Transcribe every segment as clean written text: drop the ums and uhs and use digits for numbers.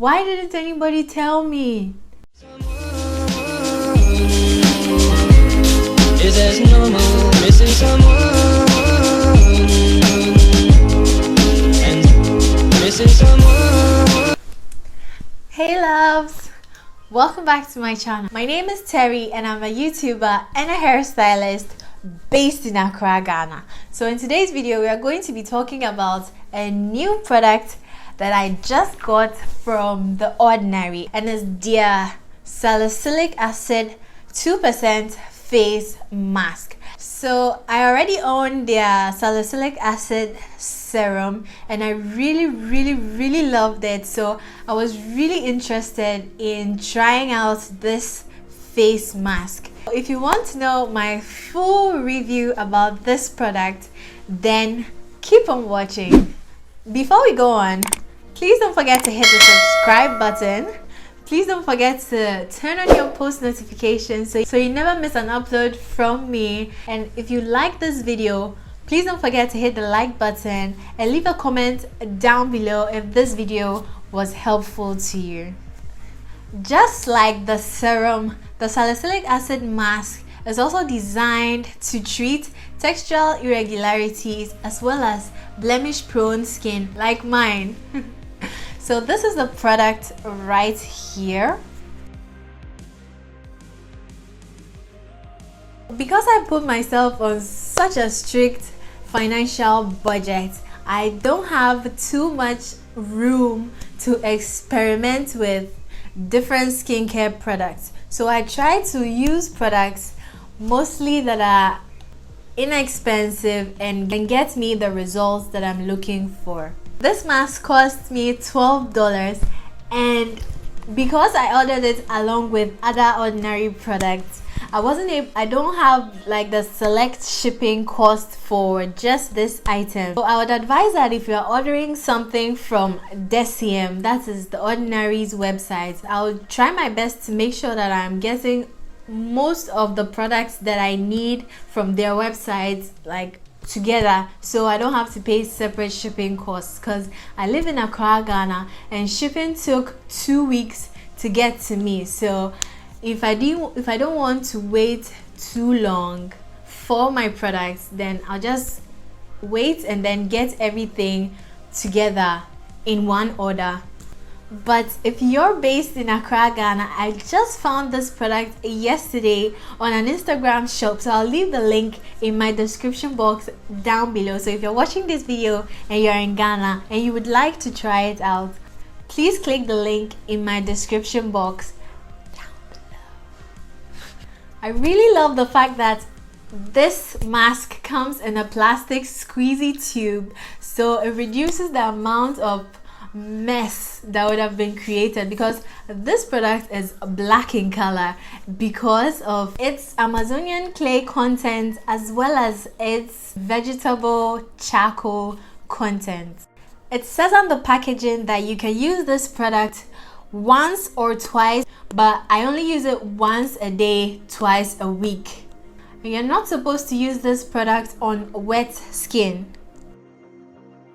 Why didn't anybody tell me? Is as normal, missing someone, and missing someone. Hey loves! Welcome back to my channel. My name is Terry and I'm a YouTuber and a hairstylist based in Accra, Ghana. So in today's video, we are going to be talking about a new product that I just got from The Ordinary, and it's their Salicylic Acid 2% face mask. So I already own their salicylic acid serum and I really loved it, so I was really interested in trying out this face mask. If you want to know my full review about this product, then keep on watching. Before we go on, please don't forget to hit the subscribe button. Please don't forget to turn on your post notifications so you never miss an upload from me. And if you like this video, please don't forget to hit the like button and leave a comment down below if this video was helpful to you. Just like the serum, the salicylic acid mask is also designed to treat textural irregularities as well as blemish-prone skin like mine. So this is the product right here. Because I put myself on such a strict financial budget, I don't have too much room to experiment with different skincare products. So I try to use products mostly that are inexpensive and can get me the results that I'm looking for. This mask cost me $12, and because I ordered it along with other Ordinary products, I don't have like the select shipping cost for just this item. So I would advise that if you're ordering something from Deciem, that is the Ordinary's website, I'll try my best to make sure that I'm getting most of the products that I need from their website like together, so I don't have to pay separate shipping costs, because I live in Accra, Ghana, and shipping took 2 weeks to get to me. So if I don't want to wait too long for my products, then I'll just wait and then get everything together in one order. But if you're based in Accra, Ghana, I just found this product yesterday on an Instagram shop, so I'll leave the link in my description box down below. So if you're watching this video and you're in Ghana and you would like to try it out, please click the link in my description box down below. I really love the fact that this mask comes in a plastic squeezy tube, so it reduces the amount of mess that would have been created, because this product is black in color because of its Amazonian clay content as well as its vegetable charcoal content. It says on the packaging that you can use this product once or twice, but I only use it once a day, twice a week. And you're not supposed to use this product on wet skin.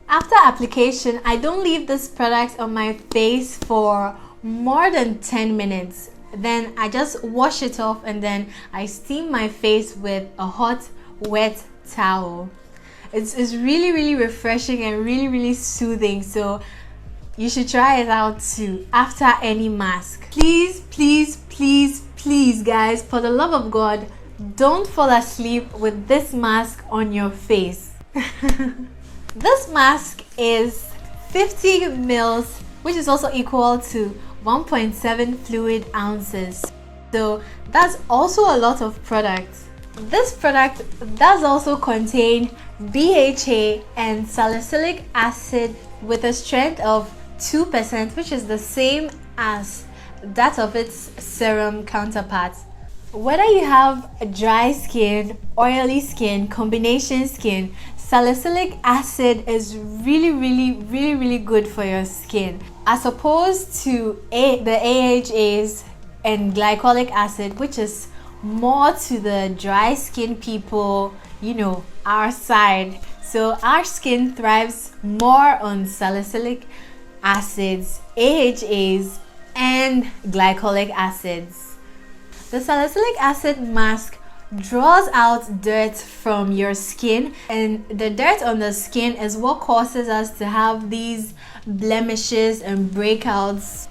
After application, I don't leave this product on my face for more than 10 minutes. Then I just wash it off and then I steam my face with a hot, wet towel. It's really refreshing and really soothing, so you should try it out too after any mask. Please guys, for the love of God, don't fall asleep with this mask on your face. This mask is 50 mils, which is also equal to 1.7 fluid ounces. So that's also a lot of product. This product does also contain BHA and salicylic acid with a strength of 2%, which is the same as that of its serum counterpart. Whether you have a dry skin, oily skin, combination skin, salicylic acid is really good for your skin, as opposed to the AHAs and glycolic acid, which is more to the dry skin people, you know, our side. So our skin thrives more on salicylic acids, AHAs, and glycolic acids. The salicylic acid mask draws out dirt from your skin, and the dirt on the skin is what causes us to have these blemishes and breakouts.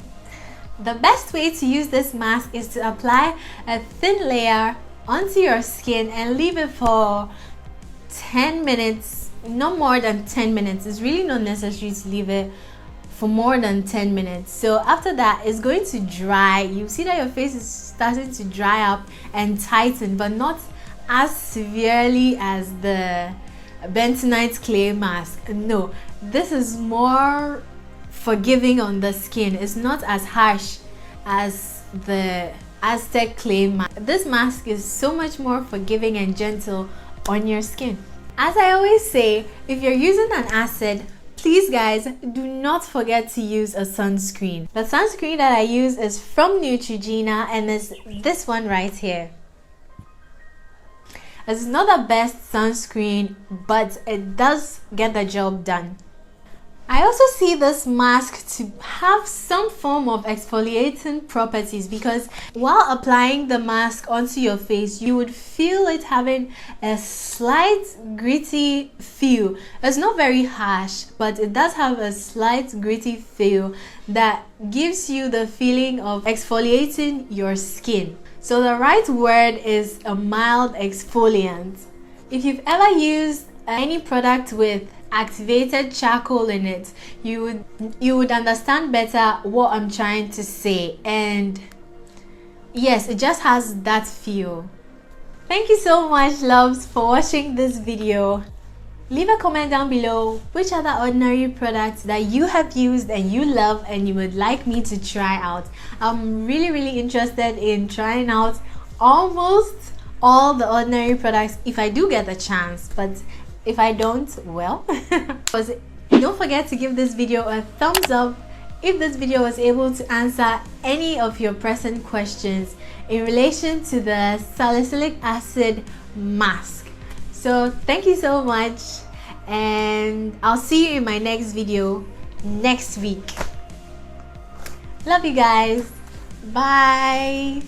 The best way to use this mask is to apply a thin layer onto your skin and leave it for 10 minutes, no more than 10 minutes. It's really not necessary to leave it for more than 10 minutes. So after that, it's going to dry. You see that your face is starting to dry up and tighten, but not as severely as the bentonite clay mask. No, this is more forgiving on the skin. It's not as harsh as the Aztec clay mask. This mask is so much more forgiving and gentle on your skin. As I always say, if you're using an acid, please guys, do not forget to use a sunscreen. The sunscreen that I use is from Neutrogena, and it's this one right here. It's not the best sunscreen, but it does get the job done. I also see this mask to have some form of exfoliating properties, because while applying the mask onto your face, you would feel it having a slight gritty feel. It's not very harsh, but it does have a slight gritty feel that gives you the feeling of exfoliating your skin. So the right word is a mild exfoliant. If you've ever used any product with activated charcoal in it, you would understand better what I'm trying to say. And yes, it just has that feel. Thank you so much, loves, for watching this video. Leave a comment down below which other ordinary products that you have used and you love and you would like me to try out. I'm really interested in trying out almost all the ordinary products if I do get the chance, but if I don't, well, don't forget to give this video a thumbs up if this video was able to answer any of your present questions in relation to the salicylic acid mask. So thank you so much, and I'll see you in my next video next week. Love you guys. Bye.